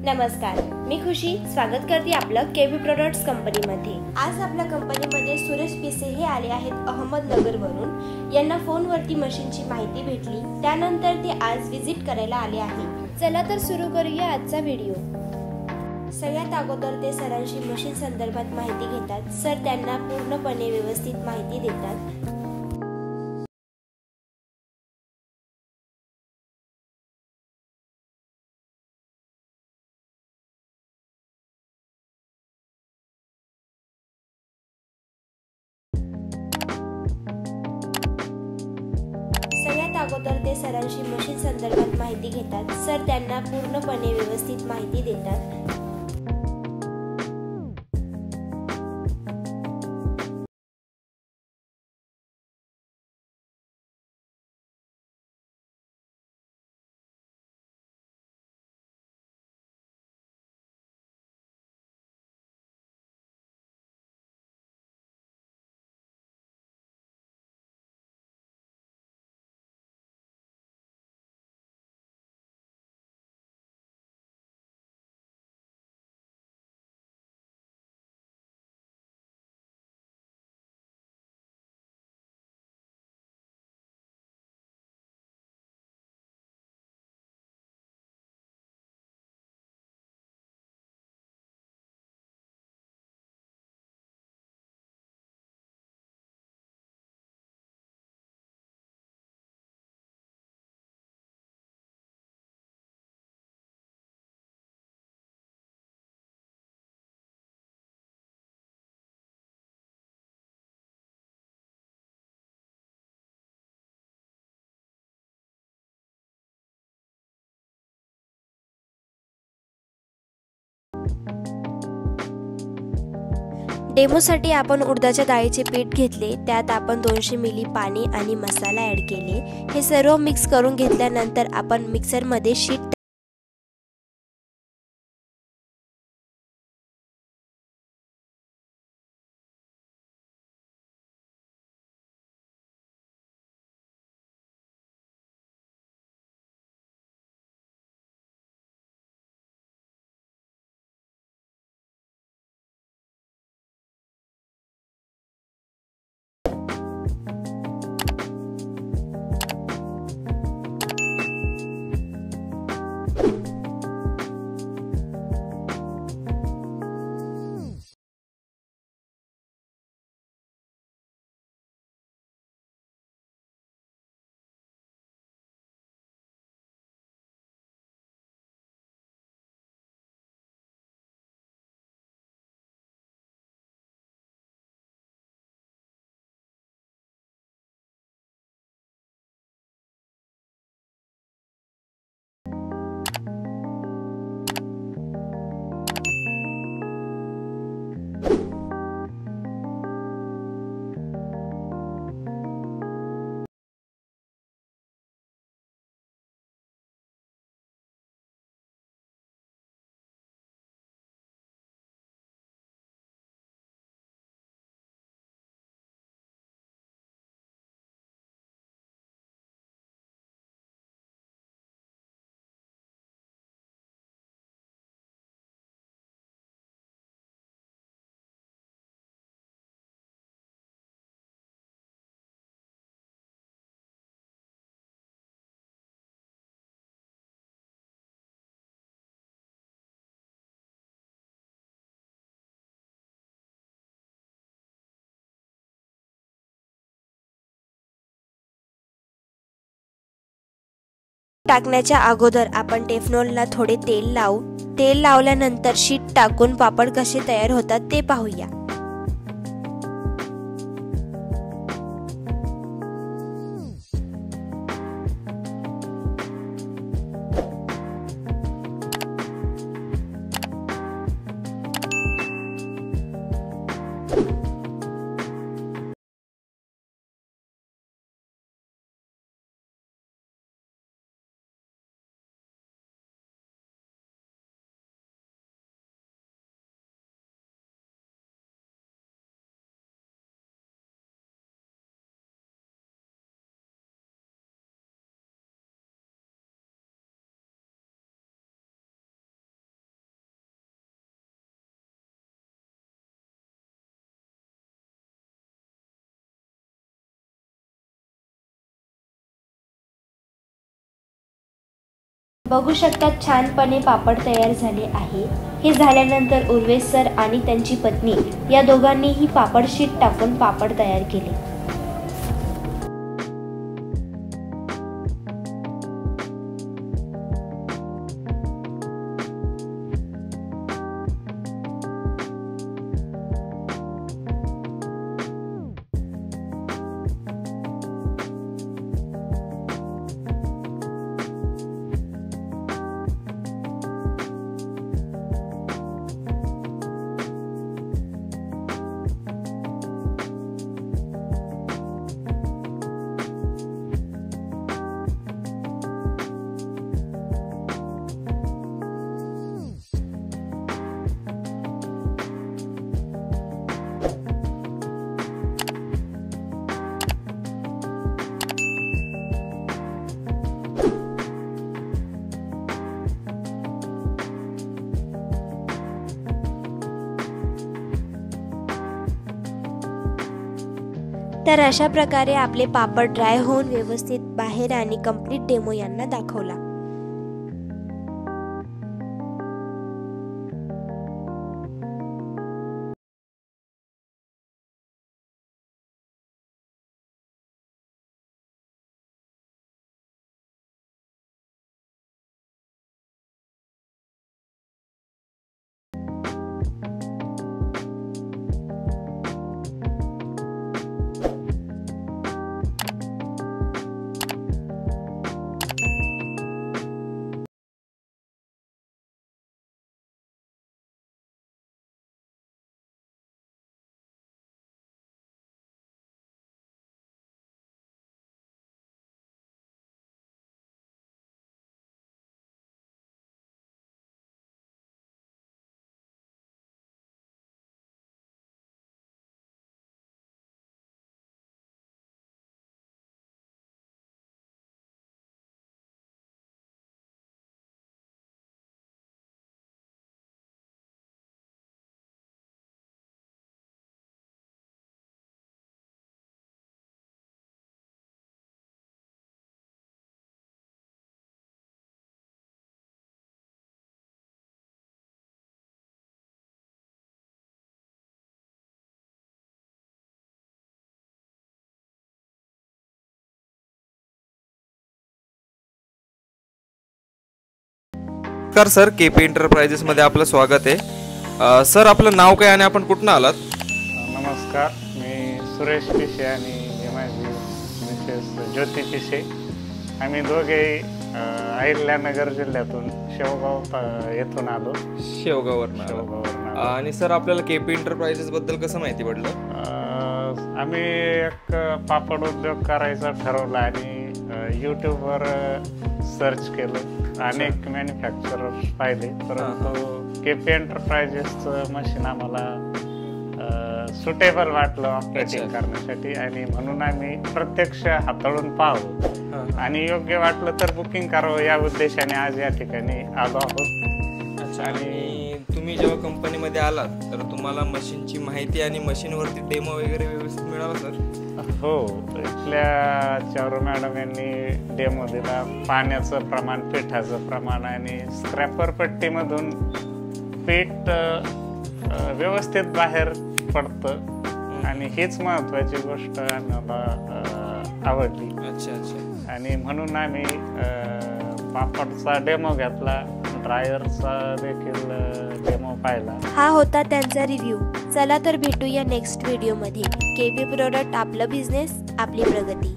नमस्कार, मी खुशी स्वागत करते आपलं केबी प्रोडक्ट्स कंपनीमध्ये। आज आपल्या कंपनीमध्ये सुरेश पिसे हे आले आहेत अहमदनगरवरून। यांना फोनवरती मशीनची माहिती भेटली, त्यानंतर ते आज विजिट करायला आले आहेत। चला तर सुरू करूया आजचा व्हिडिओ। सगळ्यात अगोदर ते सरांशी मशीन संदर्भात माहिती घेतात। सर त्यांना पूर्णपणे व्यवस्थित माहिती देतात। सगळ्यात अगोदर ते सरांशी मशीन संदर्भात माहिती घेतात। सर त्यांना पूर्णपणे व्यवस्थित माहिती देतात। डेमोसाठी आपण उडदाच्या डाळीचे पीठ घेतले, त्यात आपण 200 मिली पाणी आणि मसाला ॲड केले। हे सर्व मिक्स करून घेतल्यानंतर आपण मिक्सरमध्ये शीट टाकण्याच्या अगोदर आपण टेफलॉनला थोडे तेल लावू। तेल लावल्यानंतर शीट टाकून पापड कसे तयार होतात ते पाहूया। बघू शकतात छानपणे पापड तयार झाले आहे। हे झाल्यानंतर उर्वेश सर आणि त्यांची पत्नी या दोघांनीही पापड शीट टाकून पापड तयार केले। तर अशा प्रकारे आपले पापड ड्राय होऊन व्यवस्थित बाहेर आणि कंप्लीट डेमो यांना दाखवला। नमस्कार सर, केपी एंटरप्राइजेस मध्ये आपलं स्वागत आहे। सर आपलं नाव काय आणि आपण कुठून आलात? नमस्कार, मी सुरेश पिसे आणि माझी मिसेस ज्योती पिसे। आम्ही दोघे अहिल्यानगर जिल्ह्यातून शेवगाव येथून आलो। शेवगाववरून। आणि सर आपल्याला केपी एंटरप्राइजेस बद्दल कसं माहिती पडलं? आम्ही एक पापड उद्योग करायचा ठरवला आणि यूट्यूबवर सर्च केलं, अनेक मॅन्युफॅक्चरर्स पाहिले, परंतु केपी एंटरप्राइजेसचं मशीन आम्हाला सुटेबल वाटलं ऑपरेटिंग करण्यासाठी आणि म्हणून आम्ही प्रत्यक्ष हाताळून पाहावं आणि योग्य वाटलं तर बुकिंग करावं या उद्देशाने आज या ठिकाणी आलो आहोत। आणि तुम्ही जेव्हा कंपनीमध्ये आलात तर तुम्हाला मशीनची माहिती आणि मशीनवरती डेमो वगैरे व्यवस्थित मिळाला सर? हो, इथल्या चारू मॅडम यांनी डेमो दिला। पाण्याचं प्रमाण, पिठाचं प्रमाण आणि स्क्रॅपर पट्टीमधून पीठ व्यवस्थित बाहेर पडतं आणि हीच महत्त्वाची गोष्ट आम्हाला आवडली। अच्छा। आणि म्हणून आम्ही पापडचा डेमो घेतला, ड्रायरचा देखील डेमो पाहिला। हा होता त्यांचा रिव्ह्यू। चला तर भेटूया नेक्स्ट व्हिडिओ मध्ये। केबी प्रोडक्ट, आपलं बिझनेस आपली प्रगती।